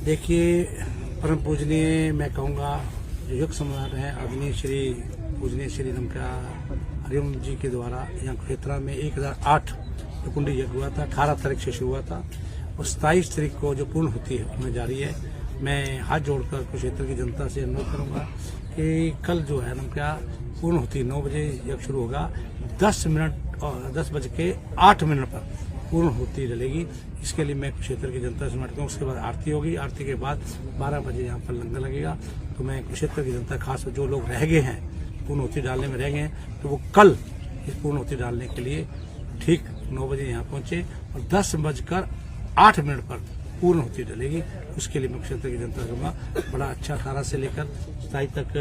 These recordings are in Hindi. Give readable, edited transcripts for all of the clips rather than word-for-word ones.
देखिए, परम पूजनीय मैं कहूँगा जो युग सम्राट हैं आदरणीय श्री पूजनीय श्री नमका हरिओम जी के द्वारा यहाँ क्षेत्रा में 1008 जो कुंडी यज्ञ हुआ था, 18 तारीख से शुरू हुआ था और 27 तारीख को जो पूर्ण होती है उसमें जारी है। मैं हाथ जोड़कर कुरुक्षेत्र की जनता से अनुरोध करूँगा कि कल जो है नमका पूर्ण होती 9 बजे यज्ञ शुरू होगा, 10 मिनट और 10:08 पर पूर्ण होती डलेगी। इसके लिए मैं कुरुक्षेत्र की जनता से मांगता हूँ। उसके बाद आरती होगी, आरती के बाद 12 बजे यहाँ पर लंगर लगेगा। तो मैं कुरुक्षेत्र की जनता खास जो लोग रह गए हैं पूर्ण होती डालने में रह गए हैं तो वो कल इस पूर्ण होती डालने के लिए ठीक 9 बजे यहाँ पहुंचे और 10:08 पर पूर्ण होती डलेगी। उसके लिए मैं क्षेत्र की जनता दूंगा। बड़ा अच्छा 18 से लेकर 27 तक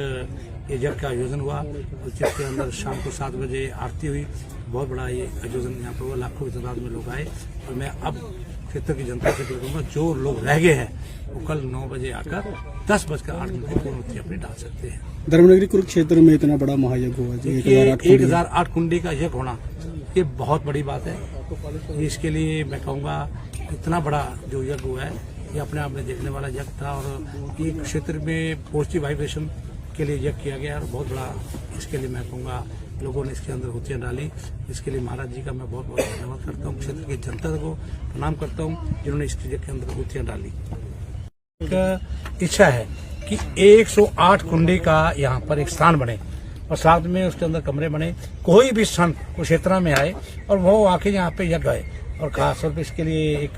ये यज्ञ का आयोजन हुआ और जिसके अंदर शाम को 7 बजे आरती हुई। बहुत बड़ा ये आयोजन यहाँ पर हुआ, लाखों की तादाद में लोग आए और मैं अब क्षेत्र की जनता से कहूँगा जो लोग रह गए हैं वो कल 9 बजे आकर 10:08 की पूर्ण होती अपनी डाल सकते हैं। धर्मनगरी कुरुक्षेत्र में इतना बड़ा महायज्ञ हुआ जी, 1008 कुंडी का यज्ञ होना ये बहुत बड़ी बात है। इसके लिए मैं कहूँगा इतना बड़ा जो यज्ञ हुआ है ये अपने आप में देखने वाला यज्ञ था और ये क्षेत्र में पॉजिटिव वाइब्रेशन के लिए यज्ञ किया गया और बहुत बड़ा इसके लिए मैं कहूँगा लोगों ने इसके अंदर होतियाँ डाली। इसके लिए महाराज जी का मैं बहुत बहुत धन्यवाद करता हूँ। क्षेत्र की जनता को प्रणाम करता हूँ जिन्होंने इस यज्ञ के अंदर होतियाँ डाली। एक इच्छा है कि 108 कुंडी का यहाँ पर एक स्थान बने और साथ में उसके अंदर कमरे बने। कोई भी स्थान क्षेत्र में आए और वो आके यहाँ पे यज्ञ आए और खासतौर पर इसके लिए एक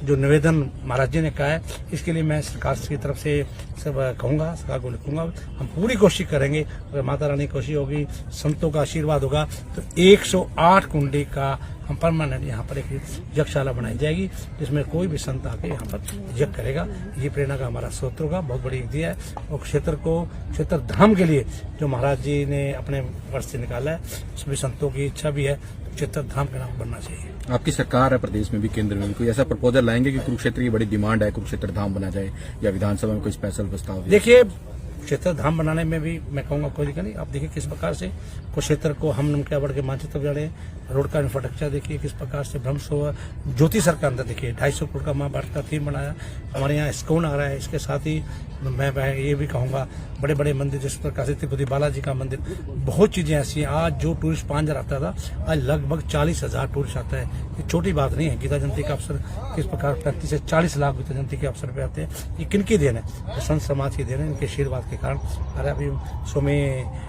जो निवेदन महाराज जी ने कहा है इसके लिए मैं सरकार की तरफ से सब कहूँगा, सरकार को लिखूंगा। हम पूरी कोशिश करेंगे, अगर माता रानी की कोशिश होगी, संतों का आशीर्वाद होगा तो 108 कुंडी का हम परमानेंट यहाँ पर एक यज्ञशाला बनाई जाएगी जिसमें कोई भी संत आके यहाँ पर यज्ञ करेगा। ये प्रेरणा का हमारा स्रोत होगा, बहुत बड़ी दिया है और क्षेत्र धाम के लिए जो महाराज जी ने अपने वर्ष से निकाला है उसमें संतों की इच्छा भी है क्षेत्र धाम का नाम बनना चाहिए। आपकी सरकार है प्रदेश में भी, केंद्र में भी कोई ऐसा प्रपोजल लाएंगे कि कुरुक्षेत्र की बड़ी डिमांड है कुरुक्षेत्र धाम बना जाए या विधानसभा में कोई स्पेशल प्रस्ताव? देखिए, क्षेत्र धाम बनाने में भी मैं कहूँगा कोई दिक्कत नहीं। आप देखिए किस प्रकार से कुरुक्षेत्र को हम नमका बढ़ के मानचित्र जाने, रोड का इंफ्रास्ट्रक्चर देखिए किस प्रकार से भ्रंश हुआ। ज्योति सर के अंदर देखिए 250 करोड़ का महाभारत का थीम बनाया। हमारे यहाँ इस्कॉन आ रहा है। इसके साथ ही मैं ये भी कहूँगा बड़े बड़े मंदिर जिस प्रकार से तिरुपति बालाजी का मंदिर, बहुत चीजें ऐसी हैं। आज जो टूरिस्ट 5000 आता था आज लगभग 40,000 टूरिस्ट आता है। ये छोटी बात नहीं है। गीता जयंती का अवसर किस प्रकार 35 से 40 लाख गीता जयंती के अवसर पे आते हैं। ये किनकी देन है? संत समाज की देन है, इनके आशीर्वाद के कारण। अरे अभी स्वामी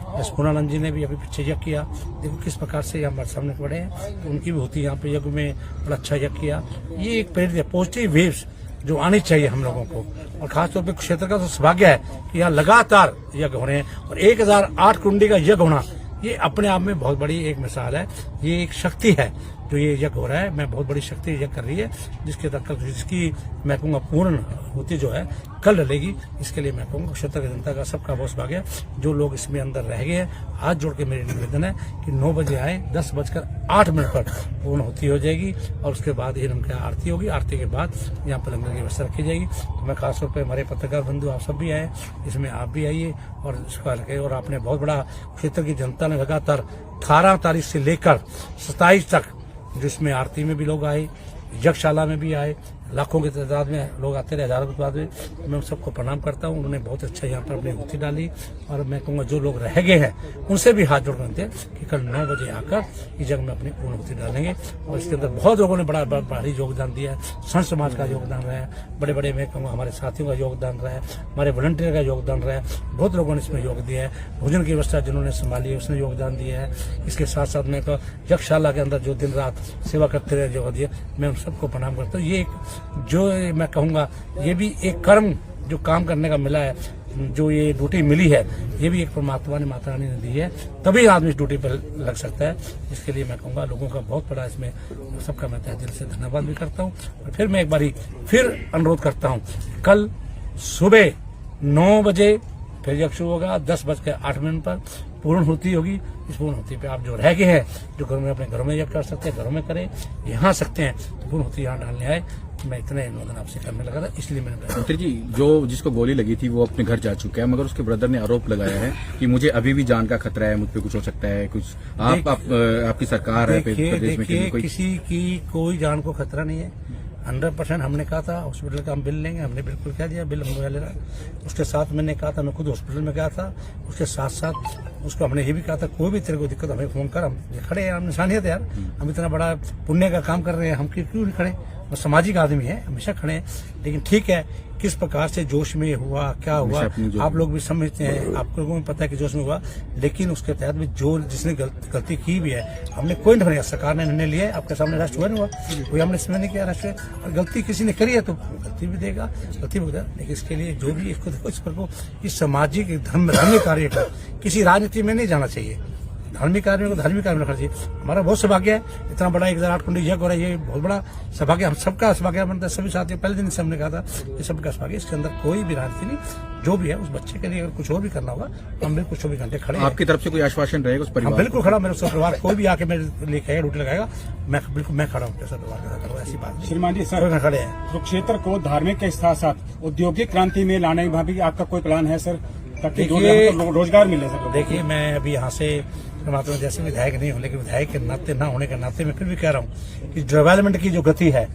पूर्णानंद जी ने भी अभी पीछे यज्ञ किया, देखो किस प्रकार से हमारे सामने पड़े हैं। तो उनकी भी होती है यहाँ पे यज्ञ में बड़ा अच्छा यज्ञ किया। ये एक प्रेरित है, पॉजिटिव वेव्स जो आनी चाहिए हम लोगों को। और खासतौर पे क्षेत्र का तो सौभाग्य है कि यहाँ लगातार यज्ञ हो रहे हैं और 1008 कुंडी का यज्ञ होना ये अपने आप में बहुत बड़ी एक मिसाल है। ये एक शक्ति है जो ये यज्ञ हो रहा है। मैं बहुत बड़ी शक्ति यज्ञ कर रही है जिसकी मैं कहूँगा पूर्ण होती जो है कल डलेगी। इसके लिए मैं कहूँगा क्षेत्र की जनता का सबका बहुत भाग्य है। जो लोग इसमें अंदर रह गए हैं हाथ जोड़ के मेरी निवेदन है कि 9 बजे आए, 10:08 पर पूर्ण होती हो जाएगी और उसके बाद ही नमक आरती होगी। आरती के बाद यहाँ पर लंगर की व्यवस्था रखी जाएगी। तो मैं खासतौर पर हमारे पत्रकार बंधु आप सब भी आए, इसमें आप भी आइए और इसको लगे। और आपने बहुत बड़ा क्षेत्र की जनता ने लगातार 18 तारीख से लेकर 27 तक जिसमें आरती में भी लोग आए, यज्ञशाला में भी आए, लाखों की तादाद में लोग आते रहे, हजारों की तादाद में। मैं सबको प्रणाम करता हूँ। उन्होंने बहुत अच्छा यहाँ पर अपनी होती डाली और मैं कहूँगा जो लोग रह गए हैं उनसे भी हाथ जोड़ करते हैं कि कल 9 बजे आकर इस जगह में अपनी पूर्ण होती डालेंगे। और इसके अंदर बहुत लोगों ने बड़ा भारी योगदान दिया है। संत समाज का योगदान रहा है, बड़े बड़े मैं कहूँगा हमारे साथियों का योगदान रहा है, हमारे वॉलंटियर का योगदान रहा है। बहुत लोगों ने इसमें योग दिया है। भोजन की व्यवस्था जिन्होंने संभाली है उसने योगदान दिया है। इसके साथ साथ मैं यज्ञशाला के अंदर जो दिन रात सेवा करते रहे योगदान दिया, मैं उन सबको प्रणाम करता हूँ। ये जो मैं कहूँगा ये भी एक कर्म जो काम करने का मिला है, जो ये ड्यूटी मिली है ये भी एक परमात्मा ने माता रानी ने दी है, तभी आदमी इस ड्यूटी पर लग सकता है। इसके लिए मैं कहूँगा लोगों का बहुत बड़ा इसमें सबका मैं तहे दिल से धन्यवाद भी करता हूँ। और फिर मैं एक बारी फिर अनुरोध करता हूँ, कल सुबह 9 बजे फिर यज्ञ शुरू होगा, 10:08 पर पूर्ण होती होगी। इस पूर्ण होती पे आप जो रह गए हैं, जो घरों में अपने घरों में यज्ञ कर सकते हैं घरों में करें, यहाँ सकते हैं तो पूर्ण होती यहाँ डालने आए। मैं इतने निवेदन आपसे करने लगा था, इसलिए मैंने मंत्री जी जो जिसको गोली लगी थी वो अपने घर जा चुका है, मगर उसके ब्रदर ने आरोप लगाया है कि मुझे अभी भी जान का खतरा है, मुझ पे कुछ हो सकता है। कुछ आपकी सरकार है प्रदेश में, देखिए किसी की कोई जान को खतरा नहीं है। 100% हमने कहा था हॉस्पिटल का हम बिल लेंगे, हमने बिल्कुल कह दिया बिल हम ले रहा। उसके साथ मैंने कहा था, मैं खुद हॉस्पिटल में गया था, उसके साथ साथ उसको हमने ये भी कहा था कोई भी तेरे को दिक्कत हमें फोन कर, हम खड़े हैं, हम इंसानियत है यार, हम इतना बड़ा पुण्य का काम कर रहे हैं, हम क्यों नहीं खड़े, वो सामाजिक आदमी है, हमेशा खड़े हैं। लेकिन ठीक है, किस प्रकार से जोश में हुआ, क्या हुआ, आप लोग भी समझते हैं, आप लोगों को पता है कि जोश में हुआ, लेकिन उसके तहत भी जो जिसने गलती की भी है, हमने कोई नहीं किया, सरकार ने निर्णय लिया है, आपके सामने अरेस्ट हुआ नहीं हुआ, कोई हमने इसमें नहीं किया अरेस्ट, और गलती किसी ने करी है तो गलती भी देगा, गलती भी देगा। लेकिन इसके लिए जो भी इसको देखो, इस पर को इस सामाजिक धार्मिक कार्य को किसी राजनीति में नहीं जाना चाहिए, धार्मिक कार्य को धार्मिक कार्य में रखना चाहिए। हमारा बहुत सौभाग्य है, इतना बड़ा 1008 कुंडी यज्ञ हो रहा है, ये बहुत बड़ा सौभाग्य, हम सबका सौभाग्य बनता है। सभी साथियों पहले दिन से हमने कहा था ये सबका सौभाग्य, इसके अंदर कोई भी राजनीति नहीं, जो भी है उस बच्चे के लिए अगर कुछ और भी करना होगा हम बिल्कुल 24 घंटे खड़े हैं। आपकी तरफ से कोई आश्वासन रहेगा उस परिवार? बिल्कुल खड़ा, मेरे परिवार कोई भी आके मेरे लेके ड्यूटी लगाएगा, मैं बिल्कुल मैं खड़ा हूँ परिवार के साथ, ऐसी बात नहीं। श्रीमान जी सर, खड़े हैं। कुरुक्षेत्र को धार्मिक के साथ साथ औद्योगिक क्रांति में लाने में भी आपका कोई प्लान है सर, ताकि रोजगार मिले सर? देखिए, मैं अभी यहाँ से मात्र जैसे विधायक नहीं हूँ, लेकिन विधायक के नाते ना होने के नाते मैं फिर भी कह रहा हूँ कि डेवलपमेंट की जो गति है,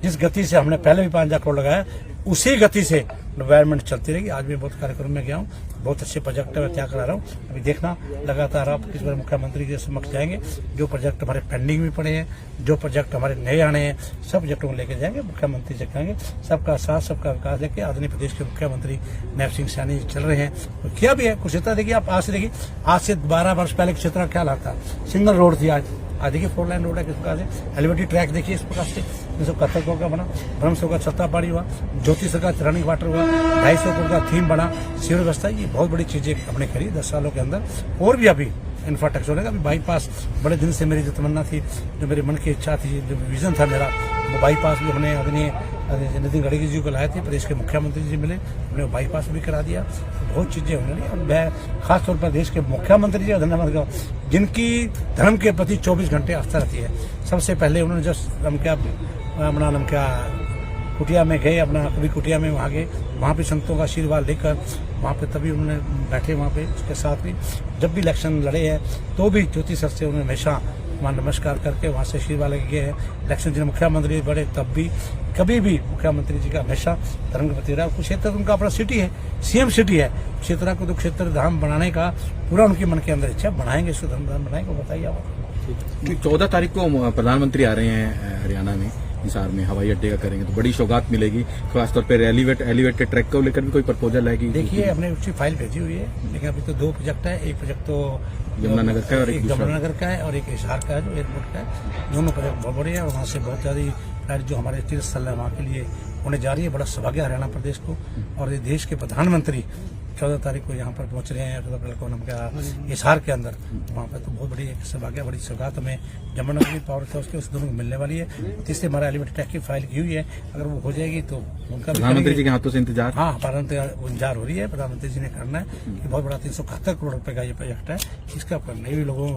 जिस गति से हमने पहले भी 5,000 करोड़ लगाया, उसी गति से डेवलपमेंट चलती रहेगी। आज भी बहुत कार्यक्रम में गया हूँ, बहुत अच्छे प्रोजेक्ट मैं तैयार करा रहा हूँ, अभी देखना लगातार आप किस बार मुख्यमंत्री के समक्ष जाएंगे, जो प्रोजेक्ट हमारे पेंडिंग में पड़े हैं, जो प्रोजेक्ट हमारे नए आने हैं, सब प्रोजेक्टों को लेकर जाएंगे, मुख्यमंत्री से कहेंगे सबका साथ सबका विकास लेके। आदरणीय प्रदेश के मुख्यमंत्री नैब सिंह सैनी चल रहे हैं, तो किया भी है कुरुक्षेत्र। देखिए आप आज से देखिए, आज से 12 वर्ष पहले क्षेत्र का क्या हालत था, सिंगल रोड थी, आज देखिए 4 लाइन रोड है, किस प्रकार से एलिवेटेड ट्रैक देखिए, इस प्रकार से 371 करोड़ का बना, ब्रह्मसो का छत्ता पाड़ी हुआ, ज्योति सरकार रनिंग वाटर हुआ, 250 करोड़ का थीम बना, सीवर व्यवस्था, ये बहुत बड़ी चीजें हमने करी 10 सालों के अंदर। और भी अभी इंफ्रास्ट्रक्चर होगा, अभी बाईपास बड़े दिन से मेरी जो तमन्ना थी, जो मेरे मन की इच्छा थी, जो विजन था मेरा, वो बाईपास भी हमने आदरणीय नितिन गडकरी जी को लाए थे, प्रदेश के मुख्यमंत्री जी मिले, हमने बाईपास भी करा दिया, बहुत चीजें उन्होंने। और मैं खासतौर पर देश के मुख्यमंत्री जी का धन्यवाद करूँ, जिनकी धर्म के प्रति 24 घंटे आस्था रहती है। सबसे पहले उन्होंने जब हम क्या कुटिया में गए, अपना कभी कुटिया में वहाँ गए, वहाँ पे संतों का आशीर्वाद लेकर वहाँ पे तभी उन्होंने बैठे वहाँ पे। उसके साथ भी जब भी इलेक्शन लड़े हैं तो भी ज्योति सर से उन्होंने हमेशा वहाँ नमस्कार करके वहाँ से आशीर्वाद लेके गए हैं। इलेक्शन जिन मुख्यमंत्री बड़े तब भी कभी भी मुख्यमंत्री जी का हमेशा धर्म के प्रति रहा। कुरुक्षेत्र उनका अपना सिटी है, सीएम सिटी है, क्षेत्र को तो क्षेत्र धाम बनाने का पूरा उनके मन के अंदर इच्छा, बनाएंगे इसको धर्म धाम बनाएंगे। बताइए आप। 14 तारीख को प्रधानमंत्री आ रहे हैं हरियाणा में, हिसार में हवाई अड्डे का करेंगे तो बड़ी सौगात मिलेगी, खासतौर पर एलिवेट के ट्रैक को लेकर भी कोई प्रपोजल आएगी? देखिए, हमने उसकी फाइल भेजी हुई है, लेकिन अभी तो 2 प्रोजेक्ट है, एक प्रोजेक्ट तो यमुनानगर का है और एक यमुनानगर का है और एक हिसार का है जो एयरपोर्ट का है। दोनों प्रोजेक्ट बहुत बड़े हैं और वहाँ से बहुत ज्यादा फ्लाइट जो हमारे तीर्थ स्थल है वहाँ के लिए होने जा रही है। बड़ा सौभाग्य हरियाणा प्रदेश को, और ये देश के प्रधानमंत्री 14 तारीख को यहाँ पर पहुंच रहे हैं, 14 अप्रैल को उनका हिसार के अंदर, वहाँ पर तो बहुत बड़ी एक सौभाग्य, बड़ी सौगात हमें यमुनानगर की पावर था उसके उस दोनों को मिलने वाली है। तीसरे हमारा एलिवेटेड ट्रैक की फाइल की हुई है, अगर वो हो जाएगी तो उनका प्रधानमंत्री जी के हाथों से इंतजार। हाँ, इंतजार हो रही है, प्रधानमंत्री जी ने करना है कि बहुत बड़ा 371 करोड़ रुपए का ये प्रोजेक्ट है, इसका करना भी लोगों,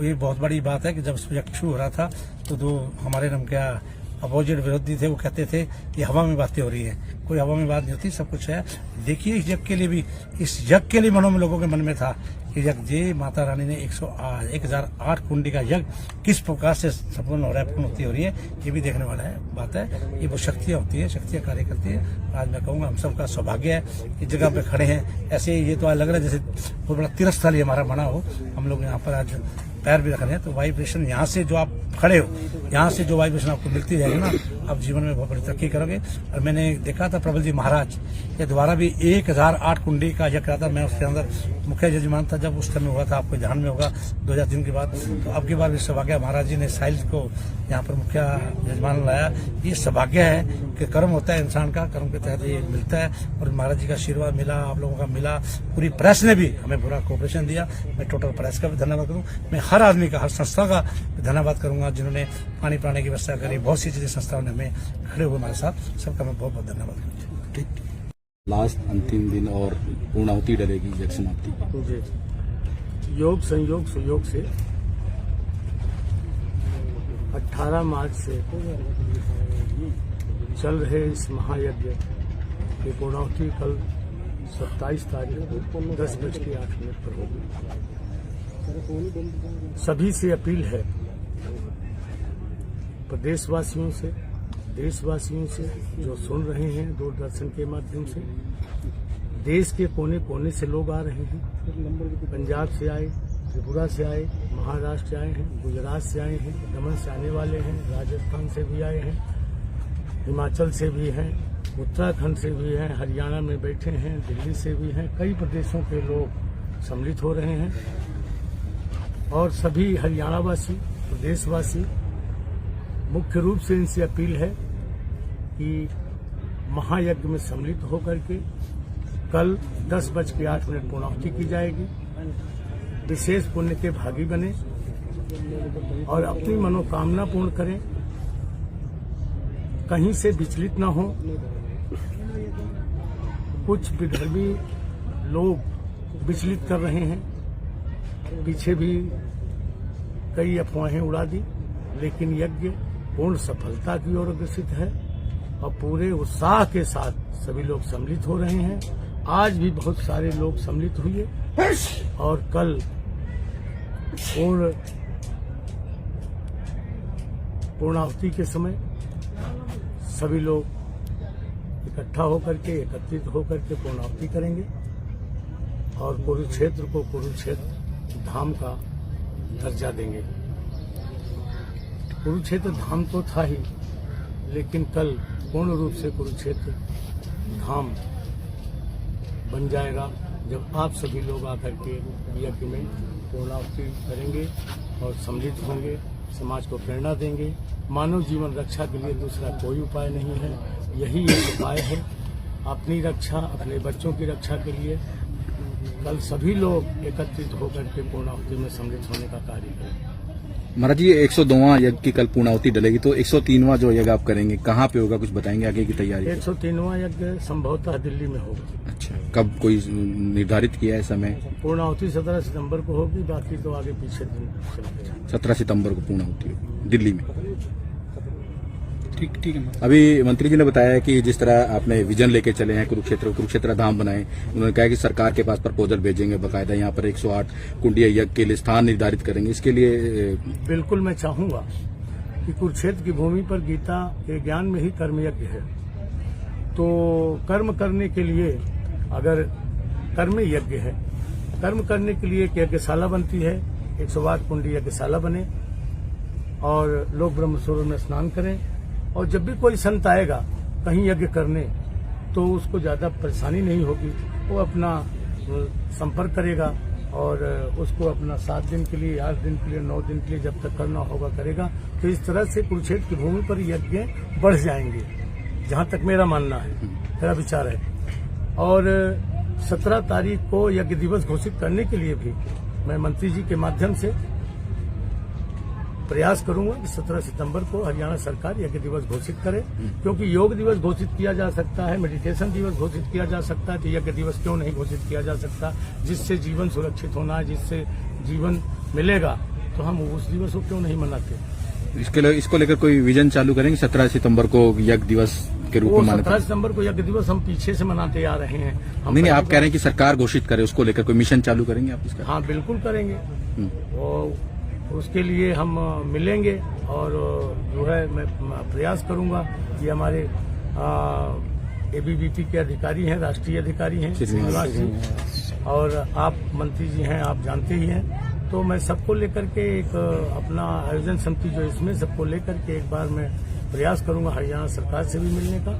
ये बहुत बड़ी बात है कि जब प्रोजेक्ट शुरू हो रहा था तो 2 हमारे नाम क्या अपोजिट विरोधी थे, वो कहते थे कि हवा में बातें हो रही है, कोई हवा में बात नहीं होती, सब कुछ है। देखिए इस यज्ञ के लिए भी, इस यज्ञ के लिए मनों में लोगों के मन में था कि यज्ञ माता रानी ने 1008 कुंडी का यज्ञ किस प्रकार से संपूर्ण हो रहा है, पूर्णति हो रही है, ये भी देखने वाला है बात है। ये वो शक्तियाँ होती है, शक्तियाँ कार्य करती है। आज मैं कहूँगा हम सबका सौभाग्य है इस जगह पे खड़े हैं। ऐसे ये तो आज लग रहा है जैसे बहुत बड़ा तीर्थ स्थल ही हमारा बना हो, हम लोग यहाँ पर आज पैर भी रख रहे हैं, तो वाइब्रेशन यहाँ से जो आप खड़े हो, यहाँ से जो वाइब्रेशन आपको मिलती रहेगी ना, आप जीवन में बहुत बड़ी तरक्की करोगे। और मैंने देखा था प्रबल जी महाराज के द्वारा भी 1008 कुंडी का यज्ञ करा था, मैं उसके अंदर मुख्य जजमान था जब उस समय हुआ था, आपको ध्यान में होगा 2003 के बाद। तो अब की बार भी सौभाग्य महाराज जी ने साइल को यहाँ पर मुख्य जजमान लाया। ये सौभाग्य है कि कर्म होता है इंसान का, कर्म के तहत ये मिलता है, और महाराज जी का आशीर्वाद मिला, आप लोगों का मिला, पूरी प्रेस ने भी हमें पूरा कोऑपरेशन दिया। मैं टोटल प्रेस का भी धन्यवाद करूँ, मैं हर आदमी का, हर संस्था का धन्यवाद करूंगा जिन्होंने पानी पिलाने की व्यवस्था करी, बहुत सी चीजें संस्थाओं ने हमें खड़े हुए हमारे साथ, सबका मैं बहुत बहुत धन्यवाद करता हूँ। लास्ट अंतिम दिन और पूर्णाहुति डलेगी यज्ञ समाप्ति जी। योग संयोग सुयोग से 18 मार्च से चल रहे इस महायज्ञ की पूर्णाहुति कल 27 तारीख को 10:08 पर होगी। सभी से अपील है, प्रदेशवासियों से, देशवासियों से जो सुन रहे हैं दूरदर्शन के माध्यम से। देश के कोने कोने से लोग आ रहे हैं, पंजाब से आए, त्रिपुरा से आए, महाराष्ट्र से आए हैं, गुजरात से आए हैं, दमन से आने वाले हैं, राजस्थान से भी आए हैं, हिमाचल से भी हैं, उत्तराखंड से भी हैं, हरियाणा में बैठे हैं, दिल्ली से भी हैं, कई प्रदेशों के लोग सम्मिलित हो रहे हैं। और सभी हरियाणावासी, प्रदेशवासी, मुख्य रूप से इनसे अपील है कि महायज्ञ में सम्मिलित होकर के कल 10:08 पूर्णाहुति की जाएगी। विशेष पुण्य के भागी बने और अपनी मनोकामना पूर्ण करें, कहीं से विचलित न हो। कुछ विधर्मी लोग विचलित कर रहे हैं, पीछे भी कई अफवाहें उड़ा दी, लेकिन यज्ञ पूर्ण सफलता की ओर अग्रसित है और पूरे उत्साह के साथ सभी लोग सम्मिलित हो रहे हैं। आज भी बहुत सारे लोग सम्मिलित हुए और कल पूर्णाहुति के समय सभी लोग इकट्ठा होकर के, एकत्रित होकर के पूर्णाहुति करेंगे और कुरुक्षेत्र को कुरुक्षेत्र धाम का दर्जा देंगे। कुरुक्षेत्र धाम तो था ही, लेकिन कल पूर्ण रूप से कुरुक्षेत्र धाम बन जाएगा जब आप सभी लोग आकर के यज्ञ में पूर्णाहुति करेंगे और सम्मिलित होंगे, समाज को प्रेरणा देंगे। मानव जीवन रक्षा के लिए दूसरा कोई उपाय नहीं है, यही एक उपाय है। अपनी रक्षा, अपने बच्चों की रक्षा के लिए कल सभी लोग एकत्रित होकर के पूर्णाहुति में सम्मिलित होने का कार्य करें। महाराज जी, 102वां यज्ञ की कल पूर्णाहुति डलेगी, तो 103वां जो यज्ञ आप करेंगे कहाँ पे होगा, कुछ बताएंगे आगे की तैयारी? 103वां यज्ञ संभवतः दिल्ली में होगा। अच्छा, कब कोई निर्धारित किया है समय? पूर्णाहुति 17 सितंबर को होगी, बाकी तो आगे पीछे दिन चलेगा। 17 सितंबर को पूर्णाहुति होगी दिल्ली में। ठीक है। अभी मंत्री जी ने बताया कि जिस तरह आपने विजन लेके चले हैं, कुरुक्षेत्र धाम बनाए, उन्होंने कहा कि सरकार के पास प्रपोजल भेजेंगे, बकायदा यहाँ पर 108 कुंडीय यज्ञ के लिए स्थान निर्धारित करेंगे। इसके लिए बिल्कुल मैं चाहूंगा कि कुरुक्षेत्र की भूमि पर गीता के ज्ञान में ही कर्म यज्ञ है, तो कर्म करने के लिए अगर कर्म यज्ञ है, कर्म करने के लिए एक यज्ञशाला बनती है, 108 कुंडी यज्ञशाला बने और लोग ब्रह्मसरोवर में स्नान करें। और जब भी कोई संत आएगा कहीं यज्ञ करने, तो उसको ज्यादा परेशानी नहीं होगी, वो अपना संपर्क करेगा और उसको अपना 7 दिन के लिए, 8 दिन के लिए, 9 दिन के लिए जब तक करना होगा करेगा। तो इस तरह से कुरुक्षेत्र की भूमि पर यज्ञ बढ़ जाएंगे, जहां तक मेरा मानना है, मेरा विचार है। और 17 तारीख को यज्ञ दिवस घोषित करने के लिए भी मैं मंत्री जी के माध्यम से प्रयास करूंगा कि 17 सितंबर को हरियाणा सरकार यज्ञ दिवस घोषित करे, क्योंकि योग दिवस घोषित किया जा सकता है, मेडिटेशन दिवस घोषित किया जा सकता है, तो यज्ञ दिवस क्यों नहीं घोषित किया जा सकता? जिससे जीवन सुरक्षित होना है, जिससे जीवन मिलेगा, तो हम उस दिवस को क्यों नहीं मनाते? इसको लेकर कोई विजन चालू करेंगे? 17 सितंबर को यज्ञ दिवस के रूप में माना? 17 सितंबर को यज्ञ दिवस हम पीछे से मनाते आ रहे हैं। नहीं, आप कह रहे हैं कि सरकार घोषित करे, उसको लेकर कोई मिशन चालू करेंगे आप इसका? हाँ, बिल्कुल करेंगे। और उसके लिए हम मिलेंगे और जो है मैं प्रयास करूंगा कि हमारे एबीवीपी के अधिकारी हैं, राष्ट्रीय अधिकारी हैं श्रीनिवास जी, और आप मंत्री जी हैं, आप जानते ही हैं, तो मैं सबको लेकर के एक अपना आयोजन समिति जो इसमें सबको लेकर के एक बार मैं प्रयास करूंगा हरियाणा सरकार से भी मिलने का,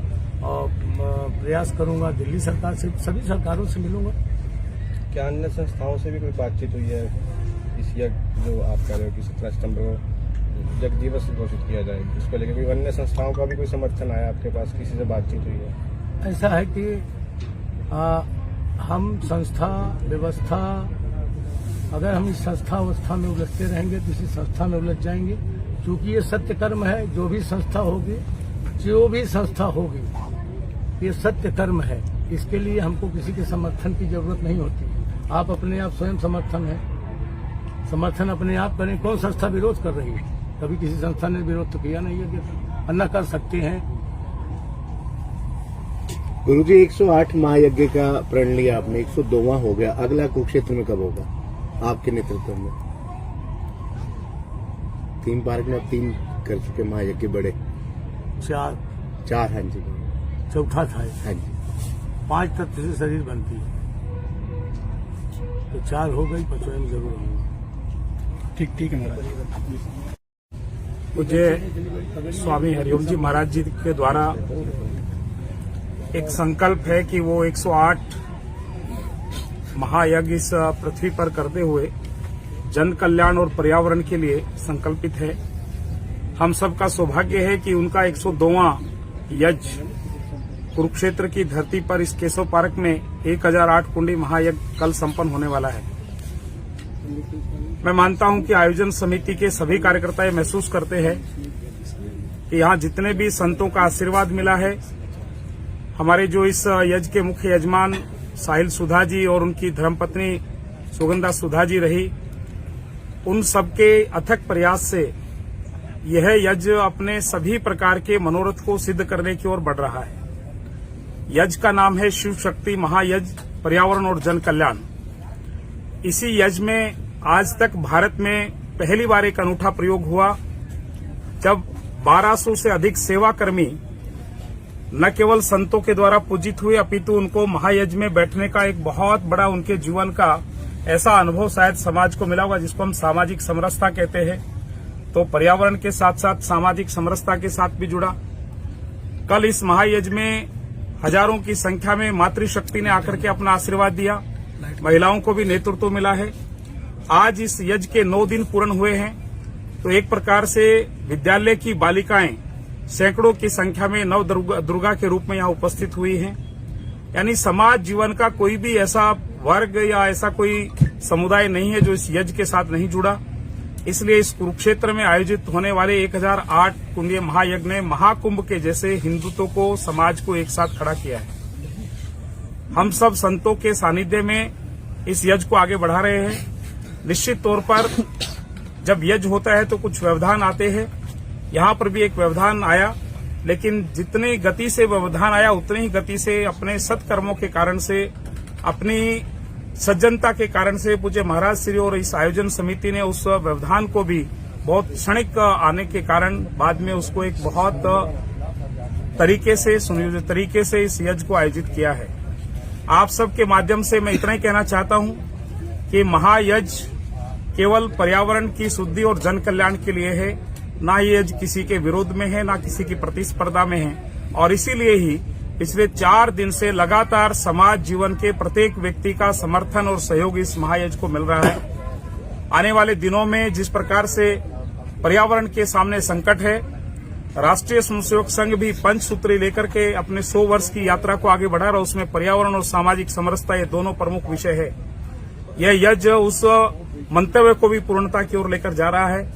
और प्रयास करूंगा दिल्ली सरकार से, सभी सरकारों से मिलूंगा। क्या अन्य संस्थाओं से भी कोई बातचीत हुई है? इस यज्ञ जो आप कह रहे हो कि 17 सितंबर को यज्ञ दिवस घोषित किया जाए, इसको लेकर कोई अन्य संस्थाओं का भी कोई समर्थन आया आपके पास, किसी से बातचीत हुई है? ऐसा है कि हम संस्था व्यवस्था, अगर हम इस संस्था अवस्था में उलझते रहेंगे तो इसी संस्था में उलझ जाएंगे, क्योंकि ये सत्य कर्म है। जो भी संस्था होगी ये सत्य कर्म है, इसके लिए हमको किसी के समर्थन की जरूरत नहीं होती। आप अपने आप स्वयं समर्थन है, समर्थन अपने आप करें। कौन संस्था विरोध कर रही है? कभी किसी संस्था ने विरोध तो किया नहीं है, अन्ना कर सकते हैं। गुरुजी, 108 महायज्ञ का प्रण लिया आपने, 102वां हो गया, अगला कुरुक्षेत्र में कब होगा आपके नेतृत्व में? थीम पार्क में 3 कर चुके महायज्ञ बड़े, 4 4 हाँ जी। चौथा था ये। हाँ जी। 5 तत्व से शरीर बनती है, तो 4 हो गई, 5वें में जरूर होंगे। ठीक है महाराज। मुझे स्वामी हरिओम जी महाराज जी के द्वारा एक संकल्प है कि वो 108 महायज्ञ इस पृथ्वी पर करते हुए जन कल्याण और पर्यावरण के लिए संकल्पित है। हम सबका सौभाग्य है कि उनका 102वां यज्ञ कुरुक्षेत्र की धरती पर इस केशव पार्क में 1008 कुंडी महायज्ञ कल संपन्न होने वाला है। मैं मानता हूं कि आयोजन समिति के सभी कार्यकर्ता ये महसूस करते हैं कि यहाँ जितने भी संतों का आशीर्वाद मिला है, हमारे जो इस यज्ञ के मुख्य यजमान साहिल सुधा जी और उनकी धर्मपत्नी सुगंधा सुधा जी रही, उन सबके अथक प्रयास से यह यज्ञ अपने सभी प्रकार के मनोरथ को सिद्ध करने की ओर बढ़ रहा है। यज्ञ का नाम है शिव शक्ति महायज्ञ पर्यावरण और जन कल्याण। इसी यज्ञ में आज तक भारत में पहली बार एक अनूठा प्रयोग हुआ, जब 1200 से अधिक सेवाकर्मी न केवल संतों के द्वारा पूजित हुए, अपितु उनको महायज्ञ में बैठने का एक बहुत बड़ा उनके जीवन का ऐसा अनुभव शायद समाज को मिला होगा, जिसको हम सामाजिक समरसता कहते हैं। तो पर्यावरण के साथ साथ सामाजिक समरसता के साथ भी जुड़ा। कल इस महायज्ञ में हजारों की संख्या में मातृशक्ति ने आकर के अपना आशीर्वाद दिया, महिलाओं को भी नेतृत्व मिला है। आज इस यज्ञ के 9 दिन पूर्ण हुए हैं, तो एक प्रकार से विद्यालय की बालिकाएं सैकड़ों की संख्या में नव दुर्गा के रूप में यहाँ उपस्थित हुई हैं। यानी समाज जीवन का कोई भी ऐसा वर्ग या ऐसा कोई समुदाय नहीं है जो इस यज्ञ के साथ नहीं जुड़ा। इसलिए इस कुरुक्षेत्र में आयोजित होने वाले 1008 कुंडीय महायज्ञ ने महाकुंभ के जैसे हिंदुत्व को, समाज को एक साथ खड़ा किया है। हम सब संतों के सानिध्य में इस यज्ञ को आगे बढ़ा रहे हैं। निश्चित तौर पर जब यज्ञ होता है तो कुछ व्यवधान आते हैं, यहाँ पर भी एक व्यवधान आया, लेकिन जितनी गति से व्यवधान आया उतनी ही गति से अपने सत्कर्मों के कारण से, अपनी सज्जनता के कारण से पूज्य महाराज श्री और इस आयोजन समिति ने उस व्यवधान को भी बहुत क्षणिक आने के कारण बाद में उसको एक बहुत तरीके से, सुनियोजित तरीके से इस यज्ञ को आयोजित किया है। आप सबके माध्यम से मैं इतना ही कहना चाहता हूं कि महायज्ञ केवल पर्यावरण की शुद्धि और जन कल्याण के लिए है, ना ये यज्ञ किसी के विरोध में है, ना किसी की प्रतिस्पर्धा में है। और इसीलिए ही पिछले 4 दिन से लगातार समाज जीवन के प्रत्येक व्यक्ति का समर्थन और सहयोग इस महायज्ञ को मिल रहा है। आने वाले दिनों में जिस प्रकार से पर्यावरण के सामने संकट है, राष्ट्रीय स्वयंसेवक संघ भी पंचसूत्री लेकर के अपने 100 वर्ष की यात्रा को आगे बढ़ा रहा है। उसमें पर्यावरण और सामाजिक समरसता ये दोनों प्रमुख विषय है। यह यज्ञ उस मंतव्य को भी पूर्णता की ओर लेकर जा रहा है।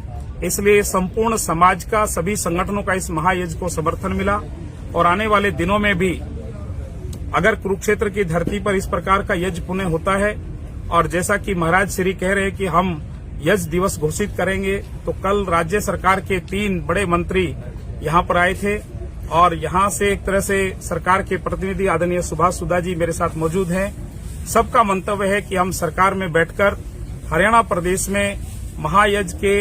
इसलिए संपूर्ण समाज का, सभी संगठनों का इस महायज्ञ को समर्थन मिला। और आने वाले दिनों में भी अगर कुरुक्षेत्र की धरती पर इस प्रकार का यज्ञ पुनः होता है, और जैसा कि महाराज श्री कह रहे हैं कि हम यज्ञ दिवस घोषित करेंगे, तो कल राज्य सरकार के 3 बड़े मंत्री यहां पर आए थे, और यहां से एक तरह से सरकार के प्रतिनिधि आदरणीय सुभाष सुधा जी मेरे साथ मौजूद हैं। सबका मंतव्य है कि हम सरकार में बैठकर हरियाणा प्रदेश में महायज्ञ के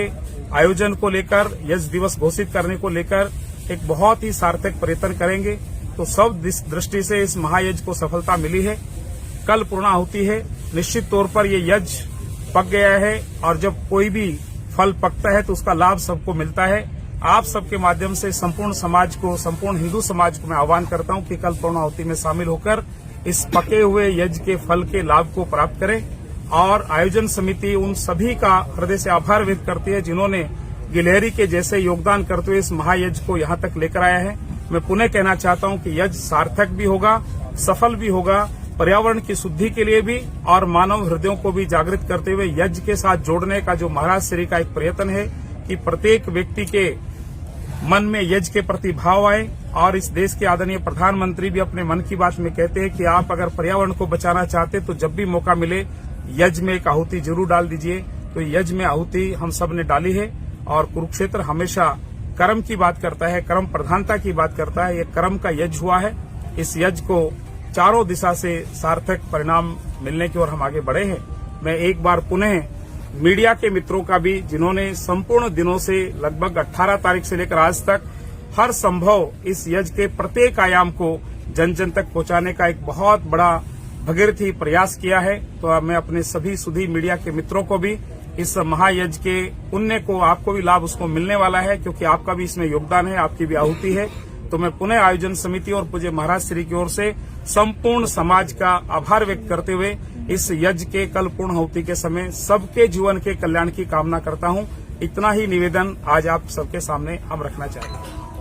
आयोजन को लेकर, यज्ञ दिवस घोषित करने को लेकर एक बहुत ही सार्थक प्रयत्न करेंगे। तो सब दृष्टि से इस महायज्ञ को सफलता मिली है। कल पूर्णाहुति है। निश्चित तौर पर ये यज्ञ पक गया है, और जब कोई भी फल पकता है तो उसका लाभ सबको मिलता है। आप सबके माध्यम से संपूर्ण समाज को, संपूर्ण हिंदू समाज को मैं आह्वान करता हूं कि कल पूर्णाहुति में शामिल होकर इस पके हुए यज्ञ के फल के लाभ को प्राप्त करें। और आयोजन समिति उन सभी का हृदय से आभार व्यक्त करती है जिन्होंने गिलहरी के जैसे योगदान करते हुए इस महायज्ञ को यहां तक लेकर आया है। मैं पुनः कहना चाहता हूं कि यज्ञ सार्थक भी होगा, सफल भी होगा, पर्यावरण की शुद्धि के लिए भी, और मानव हृदयों को भी जागृत करते हुए यज्ञ के साथ जोड़ने का जो महाराज श्री का एक प्रयत्न है कि प्रत्येक व्यक्ति के मन में यज्ञ के प्रति भाव आए। और इस देश के आदरणीय प्रधानमंत्री भी अपने मन की बात में कहते हैं कि आप अगर पर्यावरण को बचाना चाहते तो जब भी मौका मिले यज्ञ में एक आहुति जरूर डाल दीजिए। तो यज्ञ में आहुति हम सब ने डाली है, और कुरुक्षेत्र हमेशा कर्म की बात करता है, कर्म प्रधानता की बात करता है। ये कर्म का यज्ञ हुआ है। इस यज्ञ को चारों दिशा से सार्थक परिणाम मिलने की ओर हम आगे बढ़े हैं। मैं एक बार पुनः मीडिया के मित्रों का भी, जिन्होंने संपूर्ण दिनों से लगभग 18 तारीख से लेकर आज तक हर संभव इस यज्ञ के प्रत्येक आयाम को जन जन तक पहुंचाने का एक बहुत बड़ा भगीरथी प्रयास किया है। तो मैं अपने सभी सुधी मीडिया के मित्रों को भी इस महायज्ञ के पुण्य को, आपको भी लाभ उसको मिलने वाला है, क्योंकि आपका भी इसमें योगदान है, आपकी भी आहुति है। तो मैं पुनः आयोजन समिति और पूज्य महाराज श्री की ओर से संपूर्ण समाज का आभार व्यक्त करते हुए इस यज्ञ के कल पूर्ण आहुति के समय सबके जीवन के कल्याण की कामना करता हूं। इतना ही निवेदन आज आप सबके सामने हम रखना चाहते हैं।